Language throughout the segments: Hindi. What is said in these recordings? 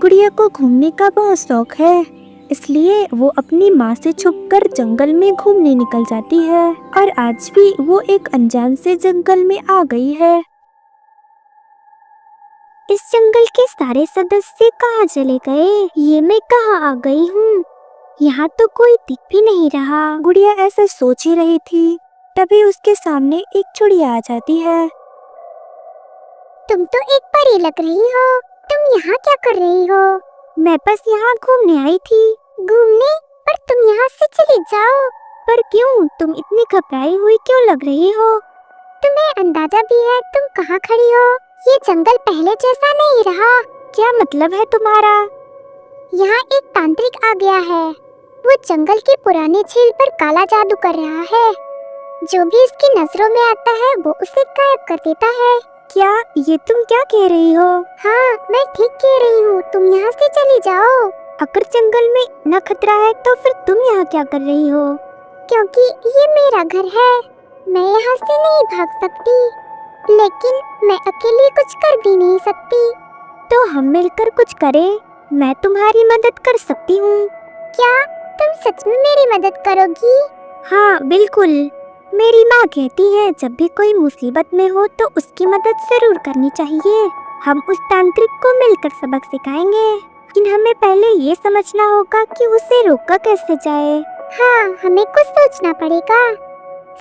गुड़िया को घूमने का बहुत शौक है, इसलिए वो अपनी माँ से छुपकर जंगल में घूमने निकल जाती है। और आज भी वो एक अनजान से जंगल में आ गई है। इस जंगल के सारे सदस्य कहाँ चले गए? ये मैं कहाँ आ गई हूँ? यहाँ तो कोई दिख भी नहीं रहा। गुड़िया ऐसा सोच ही रही थी, तभी उसके सामने एक चिड़िया आ जाती है। तुम तो एक परी लग रही हो। तुम यहाँ क्या कर रही हो? मैं बस यहाँ घूमने आई थी। घूमने? पर तुम यहाँ से चले जाओ। पर क्यों? तुम इतनी घबराई हुई क्यों लग रही हो? तुम्हें अंदाजा भी है तुम कहाँ खड़ी हो? ये जंगल पहले जैसा नहीं रहा। क्या मतलब है तुम्हारा? यहाँ एक तांत्रिक आ गया है। वो जंगल की पुरानी झील पर काला जादू कर रहा है। जो भी इसकी नजरों में आता है वो उसे गायब कर देता है। क्या? ये तुम क्या कह रही हो? हाँ, मैं ठीक कह रही हूँ। तुम यहाँ से चली जाओ। अगर जंगल में न खतरा है तो फिर तुम यहाँ क्या कर रही हो? क्योंकि ये मेरा घर है। मैं यहाँ से नहीं भाग सकती, लेकिन मैं अकेली कुछ कर भी नहीं सकती। तो हम मिलकर कुछ करें। मैं तुम्हारी मदद कर सकती हूँ। क्या तुम सच में मेरी मदद करोगी? हाँ बिल्कुल। मेरी माँ कहती है जब भी कोई मुसीबत में हो तो उसकी मदद जरूर करनी चाहिए। हम उस तांत्रिक को मिलकर सबक सिखाएंगे, लेकिन हमें पहले ये समझना होगा कि उसे रोका कैसे जाए। हाँ, हमें कुछ सोचना पड़ेगा।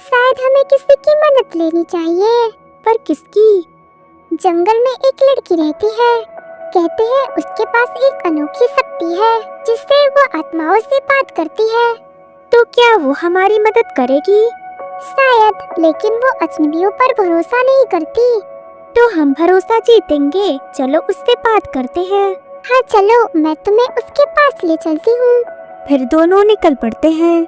शायद हमें किसी की मदद लेनी चाहिए। पर किसकी? जंगल में एक लड़की रहती है। कहते हैं उसके पास एक अनोखी शक्ति है जिससे वो आत्माओं से बात करती है। तो क्या वो हमारी मदद करेगी? शायद, लेकिन वो अजनबियों पर भरोसा नहीं करती। तो हम भरोसा जीतेंगे। चलो उससे बात करते हैं। हाँ चलो, मैं तुम्हें उसके पास ले चलती हूँ। फिर दोनों निकल पड़ते हैं।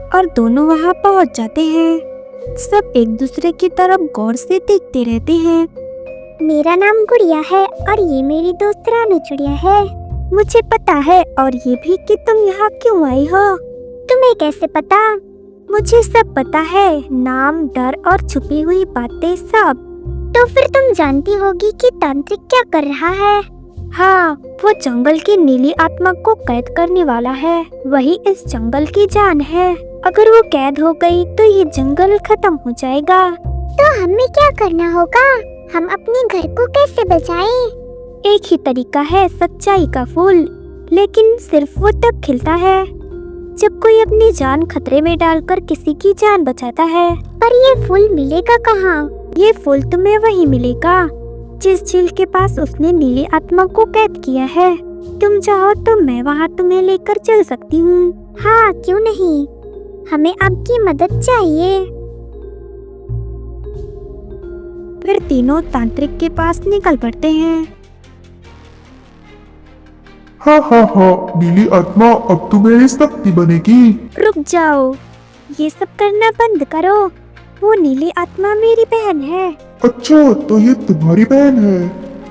और दोनों वहाँ पहुँच जाते हैं। सब एक दूसरे की तरफ गौर से देखते रहते हैं। मेरा नाम गुड़िया है और ये मेरी दोस्त रानू चिड़िया है। मुझे पता है, और ये भी कि तुम यहाँ क्यों आई हो। तुम्हें कैसे पता? मुझे सब पता है, नाम, डर और छुपी हुई बातें सब। तो फिर तुम जानती होगी कि तांत्रिक क्या कर रहा है? हाँ, वो जंगल की नीली आत्मा को कैद करने वाला है। वही इस जंगल की जान है। अगर वो कैद हो गई तो ये जंगल खत्म हो जाएगा। तो हमें क्या करना होगा? हम अपने घर को कैसे बचाएं? एक ही तरीका है, सच्चाई का फूल। लेकिन सिर्फ वो तब खिलता है जब कोई अपनी जान खतरे में डालकर किसी की जान बचाता है। पर ये फूल मिलेगा कहाँ? ये फूल तुम्हें वहीं मिलेगा जिस झील के पास उसने नीली आत्मा को कैद किया है। तुम चाहो तो मैं वहाँ तुम्हें लेकर चल सकती हूँ। हाँ, क्यों नहीं। हमें आपकी मदद चाहिए। फिर तीनों तांत्रिक के पास निकल पड़ते हैं। हाँ हाँ हाँ, नीली आत्मा अब तू मेरी शक्ति बनेगी। रुक जाओ, ये सब करना बंद करो। वो नीली आत्मा मेरी बहन है। अच्छा, तो ये तुम्हारी बहन है।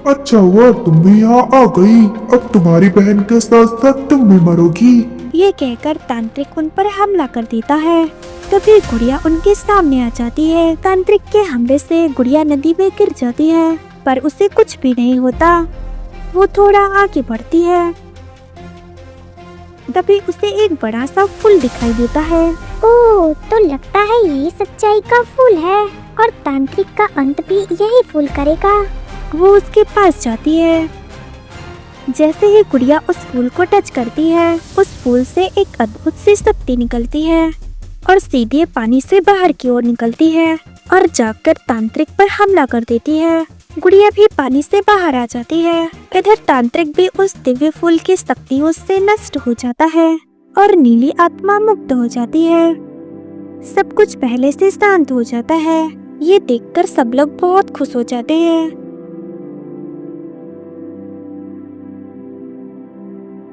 अच्छा हुआ तुम भी यहाँ आ गई। अब तुम्हारी बहन के साथ साथ तुम भी मरोगी। ये कहकर तांत्रिक उन पर हमला कर देता है। तभी गुड़िया उनके सामने आ जाती है। तांत्रिक के हमले से गुड़िया नदी में गिर जाती है, पर उसे कुछ भी नहीं होता। वो थोड़ा आगे बढ़ती है, तभी उसे एक बड़ा सा फूल दिखाई देता है। ओह, तो लगता है यही सच्चाई का फूल है और तांत्रिक का अंत भी यही फूल करेगा। वो उसके पास जाती है। जैसे ही गुड़िया उस फूल को टच करती है, उस फूल से एक अद्भुत सी शक्ति निकलती है और सीधे पानी से बाहर की ओर निकलती है और जाकर तांत्रिक पर हमला कर देती है। गुड़िया भी पानी से बाहर आ जाती है। इधर तांत्रिक भी उस दिव्य फूल की शक्तियों से नष्ट हो जाता है और नीली आत्मा मुक्त हो जाती है। सब कुछ पहले से शांत हो जाता है। ये देखकर सब लोग बहुत खुश हो जाते हैं।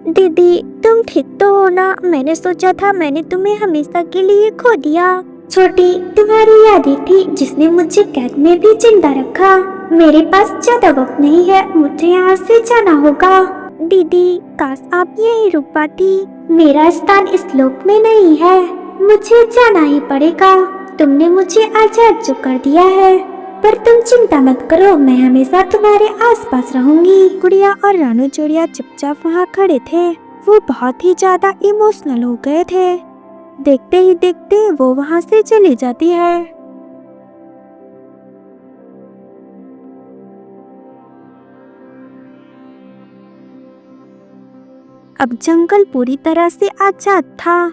दीदी, तुम ठीक तो हो ना? मैंने सोचा था मैंने तुम्हें हमेशा के लिए खो दिया। छोटी, तुम्हारी यादें थी जिसने मुझे कैद में भी जिंदा रखा। मेरे पास ज्यादा वक्त नहीं है, मुझे यहाँ से जाना होगा। दीदी, काश आप यहीं रुक पाती। मेरा स्थान इस लोक में नहीं है, मुझे जाना ही पड़ेगा। तुमने मुझे आजाद जो कर दिया है, पर तुम चिंता मत करो, मैं हमेशा तुम्हारे आसपास रहूंगी। गुड़िया और रानू जोड़िया चुपचाप वहाँ खड़े थे। वो बहुत ही ज्यादा इमोशनल हो गए थे। देखते ही देखते वो वहाँ से चली जाती है। अब जंगल पूरी तरह से आजाद था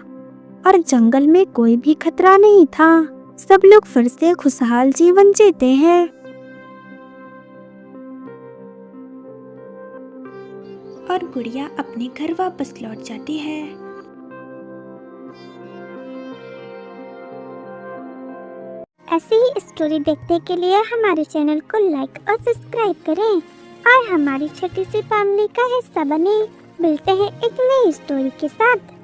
और जंगल में कोई भी खतरा नहीं था। सब लोग फिर से खुशहाल जीवन जीते हैं। और गुड़िया अपने घर वापस लौट जाती है। ऐसी ही स्टोरी देखने के लिए हमारे चैनल को लाइक और सब्सक्राइब करें और हमारी छोटी सी फैमिली का हिस्सा बने। मिलते हैं एक नई स्टोरी के साथ।